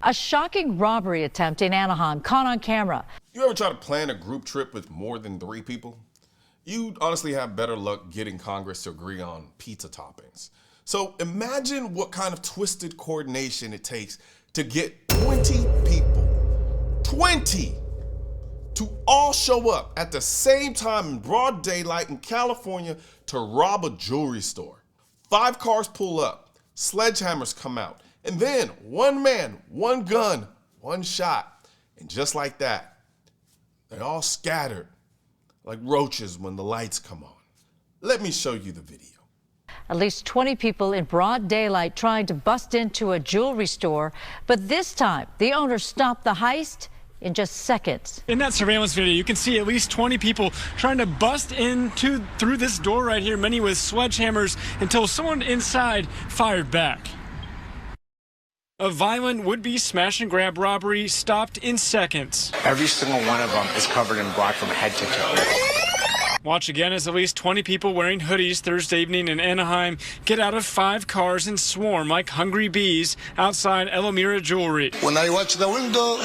A shocking robbery attempt in Anaheim caught on camera. You ever try to plan a group trip with more than 3 people? You'd honestly have better luck getting Congress to agree on pizza toppings. So imagine what kind of twisted coordination it takes to get 20 people, 20, to all show up at the same time in broad daylight in California to rob a jewelry store. 5 cars pull up, sledgehammers come out, and then one man, one gun, one shot. And just like that, they all scattered like roaches when the lights come on. Let me show you the video. At least 20 people in broad daylight trying to bust into a jewelry store, but this time the owner stopped the heist in just seconds. In that surveillance video, you can see at least 20 people trying to bust through this door right here, many with sledgehammers, until someone inside fired back. A violent would-be smash-and-grab robbery stopped in seconds. Every single one of them is covered in blood from head to toe. Watch again as at least 20 people wearing hoodies Thursday evening in Anaheim get out of 5 cars and swarm like hungry bees outside Elmira Jewelry. When I watch the window,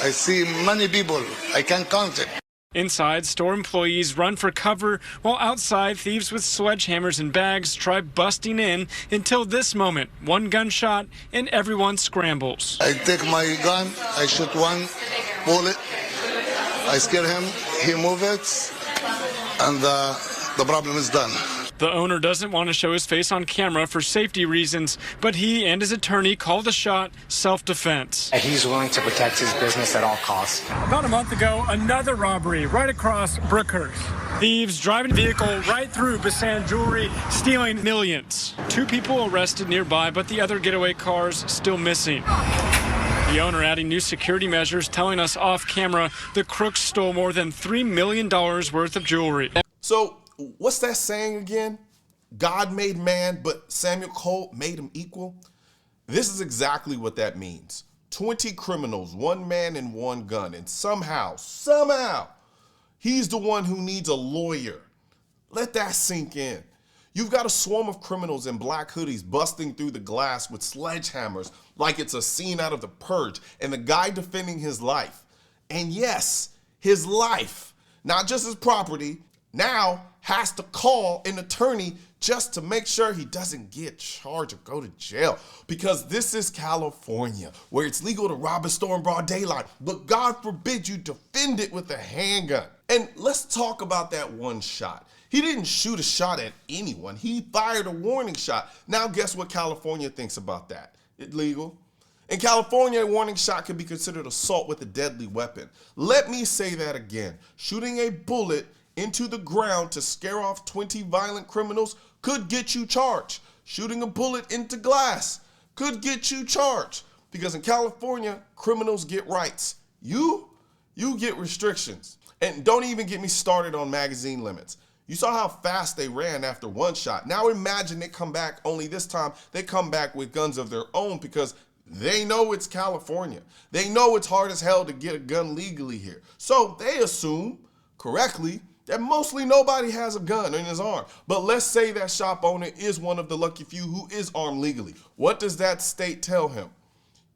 I see many people. I can't count it. Inside, store employees run for cover, while outside, thieves with sledgehammers and bags try busting in until this moment. One gunshot and everyone scrambles. I take my gun, I shoot one bullet, I scare him, he moves it, and the problem is done. The owner doesn't want to show his face on camera for safety reasons, but he and his attorney called the shot self-defense. He's willing to protect his business at all costs. About a month ago, another robbery right across Brookhurst. Thieves driving a vehicle right through Basan Jewelry, stealing millions. 2 people arrested nearby, but the other getaway cars still missing. The owner adding new security measures, telling us off camera the crooks stole more than $3 million worth of jewelry. So, what's that saying again? God made man, but Samuel Colt made him equal? This is exactly what that means. 20 criminals, 1 man and 1 gun, and somehow, he's the one who needs a lawyer. Let that sink in. You've got a swarm of criminals in black hoodies busting through the glass with sledgehammers like it's a scene out of The Purge, and the guy defending his life. And yes, his life, not just his property, now has to call an attorney just to make sure he doesn't get charged or go to jail. Because this is California, where it's legal to rob a store in broad daylight, but God forbid you defend it with a handgun. And let's talk about that one shot. He didn't shoot a shot at anyone. He fired a warning shot. Now guess what California thinks about that? It's legal. In California, a warning shot can be considered assault with a deadly weapon. Let me say that again. Shooting a bullet into the ground to scare off 20 violent criminals could get you charged. Shooting a bullet into glass could get you charged. Because in California, criminals get rights. You get restrictions. And don't even get me started on magazine limits. You saw how fast they ran after one shot. Now imagine they come back, only this time they come back with guns of their own because they know it's California. They know it's hard as hell to get a gun legally here. So they assume, correctly, that mostly nobody has a gun in his arm. But let's say that shop owner is one of the lucky few who is armed legally. What does that state tell him?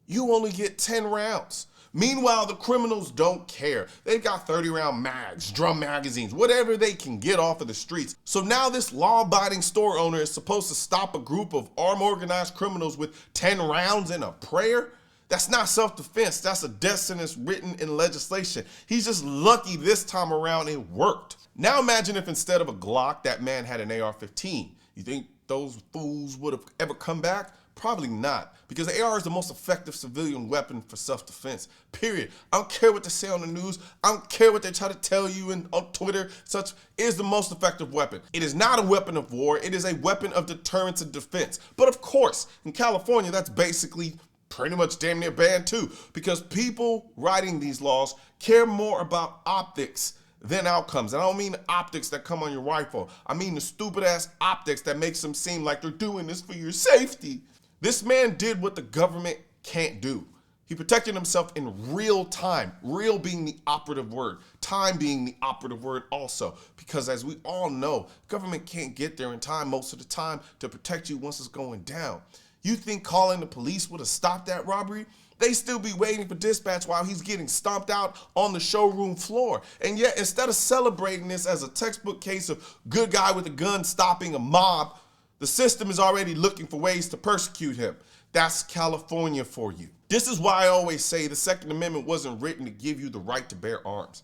You only get 10 rounds. Meanwhile, the criminals don't care. They've got 30-round mags, drum magazines, whatever they can get off of the streets. So now this law-abiding store owner is supposed to stop a group of armed organized criminals with 10 rounds and a prayer? That's not self-defense. That's a death sentence written in legislation. He's just lucky this time around it worked. Now imagine if instead of a Glock, that man had an AR-15. You think those fools would have ever come back? Probably not, because the AR is the most effective civilian weapon for self-defense, period. I don't care what they say on the news. I don't care what they try to tell you on Twitter. Such is the most effective weapon. It is not a weapon of war. It is a weapon of deterrence and defense. But of course, in California, that's basically pretty much damn near banned too, because people writing these laws care more about optics than outcomes. And I don't mean the optics that come on your rifle. I mean the stupid ass optics that makes them seem like they're doing this for your safety. This man did what the government can't do. He protected himself in real time, real being the operative word, time being the operative word also, because as we all know, government can't get there in time most of the time to protect you once it's going down. You think calling the police would have stopped that robbery? They still be waiting for dispatch while he's getting stomped out on the showroom floor. And yet, instead of celebrating this as a textbook case of good guy with a gun stopping a mob, the system is already looking for ways to persecute him. That's California for you. This is why I always say the Second Amendment wasn't written to give you the right to bear arms.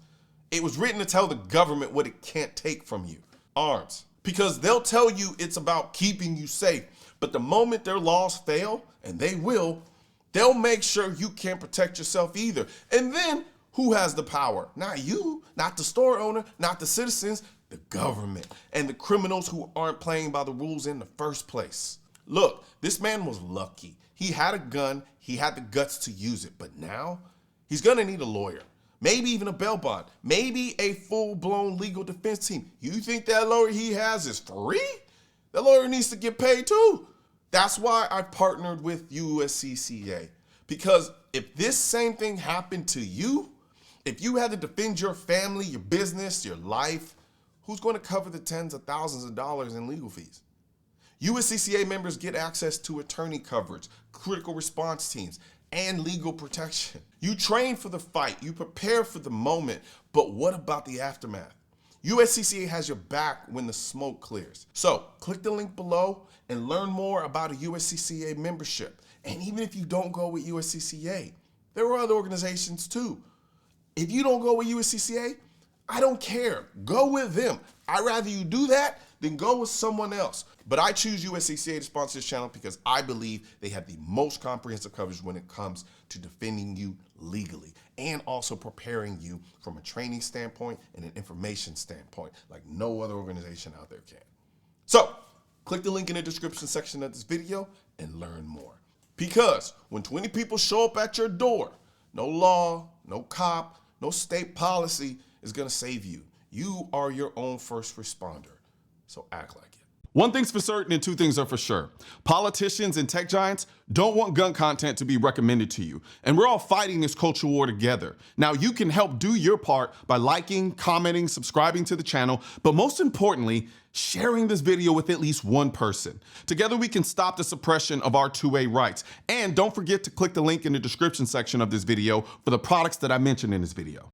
It was written to tell the government what it can't take from you, arms. Because they'll tell you it's about keeping you safe, but the moment their laws fail, and they will, they'll make sure you can't protect yourself either. And then who has the power? Not you, not the store owner, not the citizens, the government, and the criminals who aren't playing by the rules in the first place. Look, this man was lucky. He had a gun, he had the guts to use it, but now he's gonna need a lawyer, maybe even a bail bond, maybe a full-blown legal defense team. You think that lawyer he has is free? That lawyer needs to get paid too. That's why I partnered with USCCA, because if this same thing happened to you, if you had to defend your family, your business, your life, who's going to cover the tens of thousands of dollars in legal fees? USCCA members get access to attorney coverage, critical response teams, and legal protection. You train for the fight, you prepare for the moment, but what about the aftermath? USCCA has your back when the smoke clears. So click the link below and learn more about a USCCA membership. And even if you don't go with USCCA, there are other organizations too. If you don't go with USCCA, I don't care. Go with them. I'd rather you do that than go with someone else. But I choose USCCA to sponsor this channel because I believe they have the most comprehensive coverage when it comes to defending you legally and also preparing you from a training standpoint and an information standpoint like no other organization out there can. So click the link in the description section of this video and learn more. Because when 20 people show up at your door, no law, no cop, no state policy is gonna save you. You are your own first responder, so act like it. One thing's for certain and two things are for sure. Politicians and tech giants don't want gun content to be recommended to you, and we're all fighting this culture war together. Now you can help do your part by liking, commenting, subscribing to the channel, but most importantly, sharing this video with at least one person. Together we can stop the suppression of our 2A rights. And don't forget to click the link in the description section of this video for the products that I mentioned in this video.